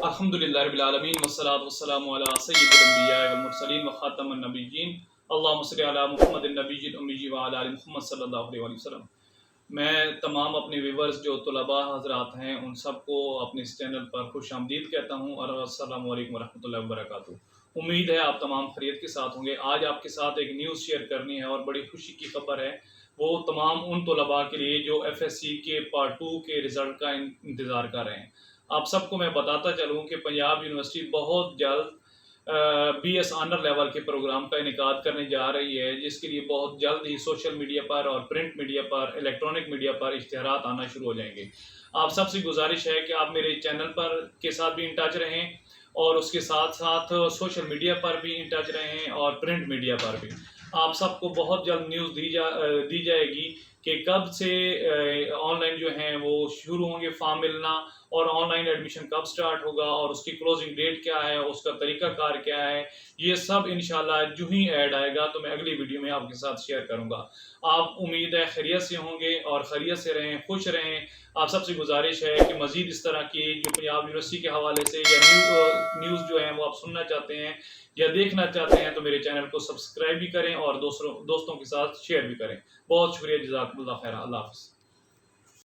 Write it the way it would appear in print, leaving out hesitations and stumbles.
الحمدللہ رب العالمین والصلاة والسلام علی سید الانبیاء والمرسلین وخاتم النبیین اللہم صلی علی محمد النبی الامی وعلی آل محمد صلی اللہ علیہ وسلم۔ میں تمام اپنے ویورز جو طلباء حضرات ہیں ان سب کو اپنے اس چینل پر خوش آمدید کہتا ہوں اور السلام علیکم ورحمۃ اللہ وبرکاتہ۔ امید ہے آپ تمام خیریت کے ساتھ ہوں گے۔ آج آپ کے ساتھ ایک نیوز شیئر کرنی ہے اور بڑی خوشی کی خبر ہے، وہ تمام ان طلباء کے لیے جو ایف ایس سی کے پارٹ 2 کے رزلٹ کا انتظار کر رہے ہیں۔ آپ سب کو میں بتاتا چلوں کہ پنجاب یونیورسٹی بہت جلد بی ایس آنر لیول کے پروگرام کا انعقاد کرنے جا رہی ہے، جس کے لیے بہت جلد ہی سوشل میڈیا پر اور پرنٹ میڈیا پر، الیکٹرانک میڈیا پر اشتہارات آنا شروع ہو جائیں گے۔ آپ سب سے گزارش ہے کہ آپ میرے چینل پر کے ساتھ بھی ان ٹچ رہیں اور اس کے ساتھ ساتھ سوشل میڈیا پر بھی ان ٹچ رہیں اور پرنٹ میڈیا پر بھی۔ آپ سب کو بہت جلد نیوز دی جائے گی کہ کب سے آن لائن جو ہیں وہ شروع ہوں گے فارم ملنا، اور آن لائن ایڈمیشن کب سٹارٹ ہوگا اور اس کی کلوزنگ ڈیٹ کیا ہے، اس کا طریقہ کار کیا ہے۔ یہ سب انشاءاللہ جو ہی ایڈ آئے گا تو میں اگلی ویڈیو میں آپ کے ساتھ شیئر کروں گا۔ آپ امید ہے خیریت سے ہوں گے اور خیریت سے رہیں، خوش رہیں۔ آپ سب سے گزارش ہے کہ مزید اس طرح کی جو پنجاب یونیورسٹی کے حوالے سے یا نیوز جو ہیں وہ آپ سننا چاہتے ہیں یا دیکھنا چاہتے ہیں تو میرے چینل کو سبسکرائب بھی کریں اور دوستوں کے ساتھ شیئر بھی کریں۔ بہت شکریہ، جزاکم اللہ خیر، اللہ حافظ۔